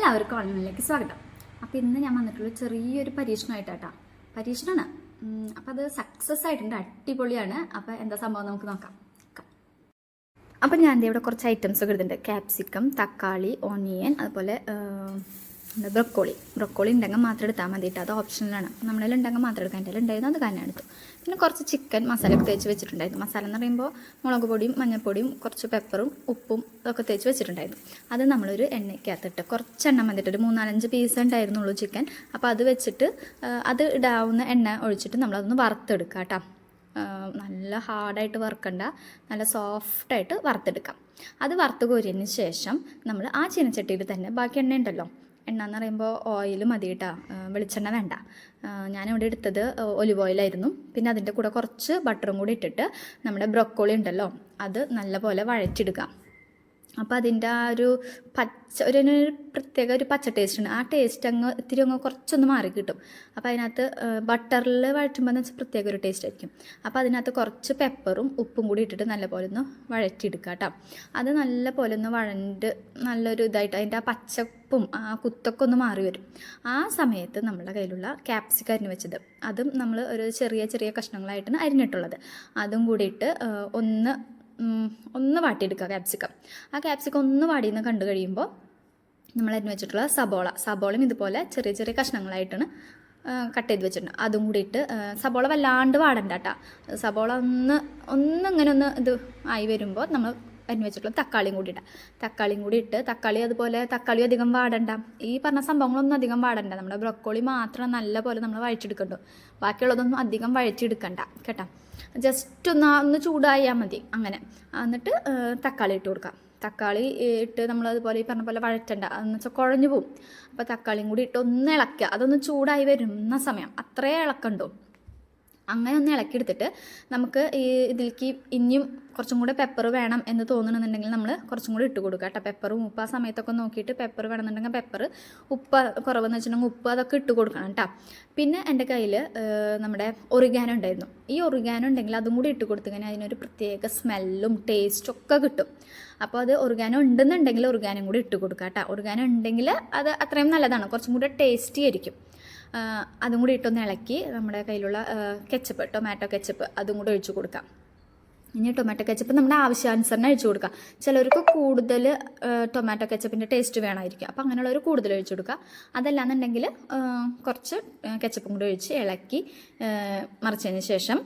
എല്ലാവർക്കും ഓൺലൈനിലേക്ക് സ്വാഗതം. അപ്പോൾ ഇന്ന് ഞാൻ വന്നിട്ടുള്ള ചെറിയൊരു പരീക്ഷണമായിട്ടാ. പരീക്ഷണമാണ്. അപ്പോൾ അത് സക്സസ് ആയിട്ടുണ്ട്, അടിപൊളിയാണ്. അപ്പോൾ എന്താ സംഭവം നമുക്ക് നോക്കാം. അപ്പോൾ ഞാൻ ഇവിടെ കുറച്ച് ഐറ്റംസ് ഒക്കെ എടുത്തിട്ടുണ്ട്. ക്യാപ്സിക്കം, തക്കാളി, ഓണിയൻ, അതുപോലെ ബ്രൊക്കോളി ഉണ്ടെങ്കിൽ മാത്രം എടുത്താൽ മതിയിട്ട്, അത് ഓപ്ഷനിലാണ്. നമ്മളിൽ ഉണ്ടെങ്കിൽ മാത്രം എടുക്കാൻ എൻ്റെ ഉണ്ടായിരുന്നു, അത് കാരണം എടുത്തു. പിന്നെ കുറച്ച് ചിക്കൻ മസാലയൊക്കെ തേച്ച് വെച്ചിട്ടുണ്ടായിരുന്നു. മസാല എന്ന് പറയുമ്പോൾ മുളക് പൊടിയും മഞ്ഞൾപ്പൊടിയും കുറച്ച് പെപ്പറും ഉപ്പും ഇതൊക്കെ തേച്ച് വെച്ചിട്ടുണ്ടായിരുന്നു. അത് നമ്മളൊരു എണ്ണയ്ക്കകത്തിട്ട് കുറച്ച് എണ്ണ വന്നിട്ട് ഒരു 3-4 പീസ് ഉണ്ടായിരുന്നുള്ളൂ ചിക്കൻ. അപ്പോൾ അത് വെച്ചിട്ട് അത് ഇടാവുന്ന എണ്ണ ഒഴിച്ചിട്ട് നമ്മളതൊന്ന് വറുത്തെടുക്കുക കേട്ടോ. നല്ല ഹാർഡായിട്ട് വറുക്കണ്ട, നല്ല സോഫ്റ്റായിട്ട് വറുത്തെടുക്കാം. അത് വറുത്ത് കോരിയതിന് ശേഷം നമ്മൾ ആ ചീനച്ചട്ടിയിൽ തന്നെ ബാക്കി എണ്ണ ഉണ്ടല്ലോ, എണ്ണ എന്ന് പറയുമ്പോൾ ഓയിൽ മതി കേട്ടോ, വെളിച്ചെണ്ണ വേണ്ട. ഞാനിവിടെ എടുത്തത് ഒലിവ് ഓയിലായിരുന്നു. പിന്നെ അതിൻ്റെ കൂടെ കുറച്ച് ബട്ടറും കൂടി ഇട്ടിട്ട് നമ്മുടെ ബ്രൊക്കോളി ഉണ്ടല്ലോ അത് നല്ലപോലെ വഴറ്റിടുക. അപ്പോൾ അതിൻ്റെ ആ ഒരു ഒരു പ്രത്യേക ഒരു പച്ച ടേസ്റ്റ് ഉണ്ട്. ആ ടേസ്റ്റ് ഇത്തിരി കുറച്ചൊന്ന് മാറി കിട്ടും. അപ്പോൾ അതിനകത്ത് ബട്ടറിൽ വഴറ്റുമ്പോൾ എന്ന് വെച്ചാൽ പ്രത്യേക ഒരു ടേസ്റ്റ് ആയിരിക്കും. അപ്പോൾ അതിനകത്ത് കുറച്ച് പെപ്പറും ഉപ്പും കൂടി ഇട്ടിട്ട് നല്ലപോലെ ഒന്ന് വഴറ്റിയെടുക്കുക കേട്ടോ. അത് നല്ലപോലെ ഒന്ന് വഴണ്ട് നല്ലൊരു ഇതായിട്ട് അതിൻ്റെ ആ പച്ചപ്പും ആ കുത്തൊക്കെ ഒന്ന് മാറി വരും. ആ സമയത്ത് നമ്മുടെ കയ്യിലുള്ള ക്യാപ്സിക്കം അരിഞ്ഞ് വെച്ചത്, അതും നമ്മൾ ഒരു ചെറിയ കഷ്ണങ്ങളായിട്ടാണ് അരിഞ്ഞിട്ടുള്ളത്, അതും കൂടിയിട്ട് ഒന്ന് വാട്ടിയെടുക്കുക ക്യാപ്സിക്കം. ആ ക്യാപ്സിക്കം ഒന്ന് വാടിയെന്ന് കണ്ടു കഴിയുമ്പോൾ നമ്മൾ അരിഞ്ഞ് വെച്ചിട്ടുള്ള സബോളയും ഇതുപോലെ ചെറിയ കഷ്ണങ്ങളായിട്ടാണ് കട്ട് ചെയ്ത് വെച്ചിട്ടുണ്ട്, അതും കൂടിയിട്ട്. സബോള വല്ലാണ്ട് വാടണ്ട കേട്ടോ. സബോള ഇങ്ങനെ ഇത് ആയി വരുമ്പോൾ നമ്മൾ അരിഞ്ഞ് വെച്ചിട്ടുള്ള തക്കാളിയും കൂടി ഇടാം. തക്കാളിയും കൂടി ഇട്ട് തക്കാളി അധികം വാടണ്ട. ഈ പറഞ്ഞ സംഭവങ്ങളൊന്നും അധികം വാടണ്ട. നമ്മുടെ ബ്രൊക്കോളി മാത്രം നല്ല പോലെ നമ്മൾ വഴറ്റിയെടുക്കണ്ടോ, ബാക്കിയുള്ളതൊന്നും അധികം വഴറ്റിയെടുക്കണ്ട കേട്ടോ. ജസ്റ്റ് ഒന്ന് ചൂടായാൽ മതി. അങ്ങനെ എന്നിട്ട് തക്കാളി ഇട്ട് കൊടുക്കാം. തക്കാളി ഇട്ട് നമ്മളതുപോലെ ഈ പറഞ്ഞ പോലെ വഴറ്റണ്ട, അതെന്ന് വെച്ചാൽ കുഴഞ്ഞു പോവും. അപ്പോൾ തക്കാളിയും കൂടി ഇട്ട് ഒന്ന് ഇളക്കുക. അതൊന്ന് ചൂടായി വരുന്ന സമയം അത്രേ ഇളക്കണ്ടോ, അങ്ങനെ ഒന്ന് ഇളക്കിയെടുത്തിട്ട് നമുക്ക് ഇതിലേക്ക് ഇനിയും കുറച്ചും കൂടെ പെപ്പർ വേണം എന്ന് തോന്നണമെന്നുണ്ടെങ്കിൽ നമ്മൾ കുറച്ചും കൂടി ഇട്ട് കൊടുക്കുക കേട്ടോ. പെപ്പറും ഉപ്പ് ആ സമയത്തൊക്കെ നോക്കിയിട്ട് പെപ്പർ വേണമെന്നുണ്ടെങ്കിൽ പെപ്പർ, ഉപ്പ് കുറവെന്ന് വെച്ചിട്ടുണ്ടെങ്കിൽ ഉപ്പ്, അതൊക്കെ ഇട്ട് കൊടുക്കണം കേട്ടോ. പിന്നെ എൻ്റെ കയ്യിൽ നമ്മുടെ ഒറിഗാനോ ഉണ്ടായിരുന്നു. ഈ ഒറിഗാനോ ഉണ്ടെങ്കിൽ അതും കൂടി ഇട്ട് കൊടുത്തു കഴിഞ്ഞാൽ അതിനൊരു പ്രത്യേക സ്മെല്ലും ടേസ്റ്റും ഒക്കെ കിട്ടും. അപ്പോൾ അത് ഒറിഗാനോ ഉണ്ടെന്നുണ്ടെങ്കിൽ ഒറിഗാനോ കൂടി ഇട്ട് കൊടുക്കുക കേട്ടോ. ഒറിഗാനോ ഉണ്ടെങ്കിൽ അത് അത്രയും നല്ലതാണ്, കുറച്ചും കൂടെ ടേസ്റ്റി ആയിരിക്കും. അതും കൂടി ഇട്ടൊന്ന് ഇളക്കി നമ്മുടെ കയ്യിലുള്ള കെച്ചപ്പ്, ടൊമാറ്റോ കെച്ചപ്പ്, അതും കൂടി ഒഴിച്ചു കൊടുക്കാം. ഇനി ടൊമാറ്റോ കെച്ചപ്പ് നമ്മുടെ ആവശ്യാനുസരണം ഒഴിച്ചു കൊടുക്കുക. ചിലർക്ക് കൂടുതൽ ടൊമാറ്റോ കെച്ചപ്പിൻ്റെ ടേസ്റ്റ് വേണമായിരിക്കും, അപ്പോൾ അങ്ങനെയുള്ളവർ കൂടുതൽ ഒഴിച്ചു കൊടുക്കുക. അതല്ലാന്നുണ്ടെങ്കിൽ കുറച്ച് കെച്ചപ്പും കൂടി ഒഴിച്ച് ഇളക്കി മറിച്ചതിന് ശേഷം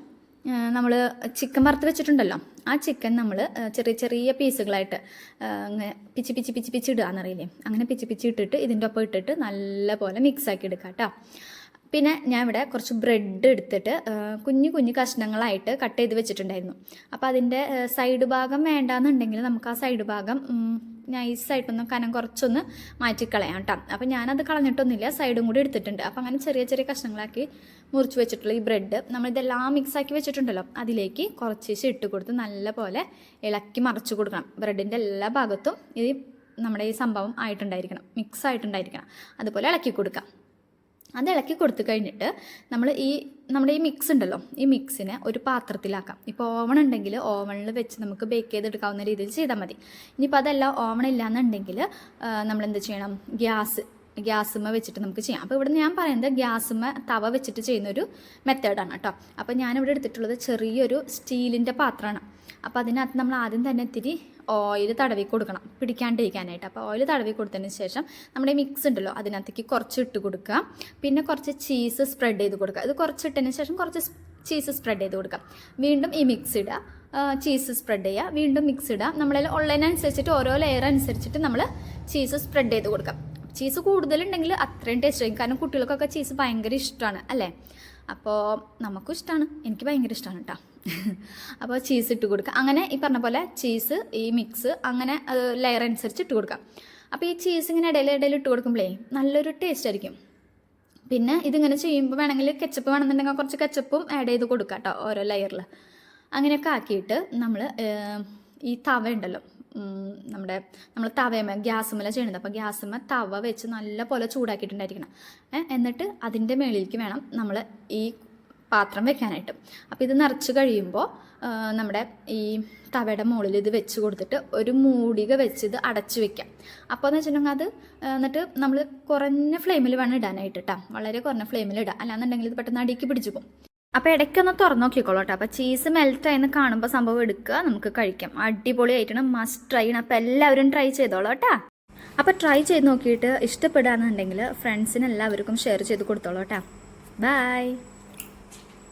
നമ്മൾ ചിക്കൻ വറുത്ത് വെച്ചിട്ടുണ്ടല്ലോ, ആ ചിക്കൻ നമ്മൾ ചെറിയ പീസുകളായിട്ട് അങ്ങനെ പിച്ച് ഇടുക എന്നറിയില്ലേ, അങ്ങനെ പിച്ച് ഇട്ടിട്ട് ഇതിൻ്റെ ഒപ്പം ഇട്ടിട്ട് നല്ല പോലെ മിക്സാക്കി എടുക്കുക കേട്ടോ. പിന്നെ ഞാൻ ഇവിടെ കുറച്ച് ബ്രെഡ് എടുത്തിട്ട് കുഞ്ഞു കഷ്ണങ്ങളായിട്ട് കട്ട് ചെയ്ത് വെച്ചിട്ടുണ്ടായിരുന്നു. അപ്പോൾ അതിൻ്റെ സൈഡ് ഭാഗം വേണ്ടാന്നുണ്ടെങ്കിൽ നമുക്ക് ആ സൈഡ് ഭാഗം നൈസായിട്ടൊന്ന് കനം കുറച്ചൊന്ന് മാറ്റിക്കളയാം കേട്ടോ. അപ്പോൾ ഞാനത് കളഞ്ഞിട്ടൊന്നുമില്ല, സൈഡും കൂടി എടുത്തിട്ടുണ്ട്. അപ്പോൾ അങ്ങനെ ചെറിയ കഷ്ണങ്ങളാക്കി മുറിച്ച് വെച്ചിട്ടുള്ള ഈ ബ്രെഡ് നമ്മളിതെല്ലാം മിക്സാക്കി വെച്ചിട്ടുണ്ടല്ലോ, അതിലേക്ക് കുറച്ച് ഇട്ട് കൊടുത്ത് നല്ല പോലെ ഇളക്കി മറിച്ച് കൊടുക്കണം. ബ്രെഡിൻ്റെ എല്ലാ ഭാഗത്തും ഇത് നമ്മുടെ ഈ സംഭവം ആയിട്ടുണ്ടായിരിക്കണം, മിക്സ് ആയിട്ടുണ്ടായിരിക്കണം. അതുപോലെ ഇളക്കി കൊടുക്കാം. അത് ഇളക്കി കൊടുത്തു കഴിഞ്ഞിട്ട് നമ്മുടെ ഈ മിക്സ് ഉണ്ടല്ലോ, ഈ മിക്സിനെ ഒരു പാത്രത്തിലാക്കാം. ഇപ്പോൾ ഓവൺ ഉണ്ടെങ്കിൽ ഓവണിൽ വെച്ച് നമുക്ക് ബേക്ക് ചെയ്തെടുക്കാവുന്ന രീതിയിൽ ചെയ്താൽ മതി. ഇനിയിപ്പോൾ അതല്ല ഓവൺ ഇല്ലാന്നുണ്ടെങ്കിൽ നമ്മളെന്ത് ചെയ്യണം, ഗ്യാസുമ്മ വെച്ചിട്ട് നമുക്ക് ചെയ്യാം. അപ്പോൾ ഇവിടെ ഞാൻ പറയുന്നത് ഗ്യാസുമ്മ തവ വെച്ചിട്ട് ചെയ്യുന്നൊരു മെത്തേഡാണ് കേട്ടോ. അപ്പോൾ ഞാനിവിടെ എടുത്തിട്ടുള്ളത് ചെറിയൊരു സ്റ്റീലിൻ്റെ പാത്രമാണ്. അപ്പോൾ അതിനകത്ത് നമ്മൾ ആദ്യം തന്നെ ഇത്തിരി ഓയിൽ തടവി കൊടുക്കണം, പിടിക്കാണ്ടിരിക്കാനായിട്ട്. അപ്പോൾ ഓയിൽ തടവി കൊടുത്തതിന് ശേഷം നമ്മുടെ മിക്സ് ഉണ്ടല്ലോ അതിനകത്തേക്ക് കുറച്ച് ഇട്ട് കൊടുക്കുക. പിന്നെ കുറച്ച് ചീസ് സ്പ്രെഡ് ചെയ്ത് കൊടുക്കുക. ഇത് കുറച്ച് ഇട്ടതിന് ശേഷം കുറച്ച് ചീസ് സ്പ്രെഡ് ചെയ്ത് കൊടുക്കുക. വീണ്ടും ഈ മിക്സ് ഇടുക, ചീസ് സ്പ്രെഡ് ചെയ്യുക, വീണ്ടും മിക്സ് ഇടുക. നമ്മളതിൽ ഉള്ളതിനനുസരിച്ചിട്ട് ഓരോ ലെയർ അനുസരിച്ചിട്ട് നമ്മൾ ചീസ് സ്പ്രെഡ് ചെയ്ത് കൊടുക്കാം. ചീസ് കൂടുതലുണ്ടെങ്കിൽ അത്രയും ടേസ്റ്റ് ആയിരിക്കും. കാരണം കുട്ടികൾക്കൊക്കെ ചീസ് ഭയങ്കര ഇഷ്ടമാണ് അല്ലേ. അപ്പോൾ നമുക്കും ഇഷ്ടമാണ്, എനിക്ക് ഭയങ്കര ഇഷ്ടമാണ് കേട്ടോ. അപ്പോൾ ചീസ് ഇട്ട് കൊടുക്കുക. അങ്ങനെ ഈ പറഞ്ഞ പോലെ ചീസ്, ഈ മിക്സ് അങ്ങനെ ലെയർ അനുസരിച്ച് ഇട്ട് കൊടുക്കാം. അപ്പോൾ ഈ ചീസ് ഇങ്ങനെ ഇടയിൽ ഇട്ട് കൊടുക്കുമ്പോഴേ നല്ലൊരു ടേസ്റ്റ് ആയിരിക്കും. പിന്നെ ഇതിങ്ങനെ ചെയ്യുമ്പോൾ വേണമെങ്കിൽ കെച്ചപ്പ് വേണമെന്നുണ്ടെങ്കിൽ കുറച്ച് കെച്ചപ്പും ആഡ് ചെയ്ത് കൊടുക്കാം കേട്ടോ ഓരോ ലെയറിൽ. അങ്ങനെയൊക്കെ ആക്കിയിട്ട് നമ്മൾ ഈ തവ ഉണ്ടല്ലോ, നമ്മൾ തവയമ്മ ഗ്യാസുമ്മല ചെയ്യണത്. അപ്പോൾ ഗ്യാസുമ്മ തവ വെച്ച് നല്ല പോലെ ചൂടാക്കിയിട്ടുണ്ടായിരിക്കണം. എന്നിട്ട് അതിൻ്റെ മേളിലേക്ക് വേണം നമ്മൾ ഈ പാത്രം വെക്കാനായിട്ട്. അപ്പോൾ ഇത് നിറച്ച് കഴിയുമ്പോൾ നമ്മുടെ ഈ തവയുടെ മുകളിൽ ഇത് വെച്ച് കൊടുത്തിട്ട് ഒരു മൂടിക വെച്ച് ഇത് അടച്ച് വെക്കാം. അപ്പോൾ എന്ന് വെച്ചിട്ടുണ്ടെങ്കിൽ അത് എന്നിട്ട് നമ്മൾ കുറഞ്ഞ ഫ്ലെയിമിൽ വേണം ഇടാനായിട്ട് കേട്ടോ, വളരെ കുറഞ്ഞ ഫ്ലെയിമിൽ ഇടാം, അല്ലാന്നുണ്ടെങ്കിൽ ഇത് പെട്ടെന്ന് അടിക്ക് പിടിച്ചു പോകും. അപ്പോൾ ഇടയ്ക്കൊന്ന് തുറന്നു നോക്കിക്കോളൂ കേട്ടോ. അപ്പോൾ ചീസ് മെൽറ്റായിന്ന് കാണുമ്പോൾ സംഭവം എടുക്കുക, നമുക്ക് കഴിക്കാം. അടിപൊളിയായിട്ടാണ്, മസ്റ്റ് ട്രൈ ആണ്. അപ്പോൾ എല്ലാവരും ട്രൈ ചെയ്തോളൂ കേട്ടോ. അപ്പോൾ ട്രൈ ചെയ്ത് നോക്കിയിട്ട് ഇഷ്ടപ്പെടുകയാണെന്നുണ്ടെങ്കിൽ ഫ്രണ്ട്സിന് എല്ലാവർക്കും ഷെയർ ചെയ്ത് കൊടുത്തോളൂ കേട്ടോ. ബൈ.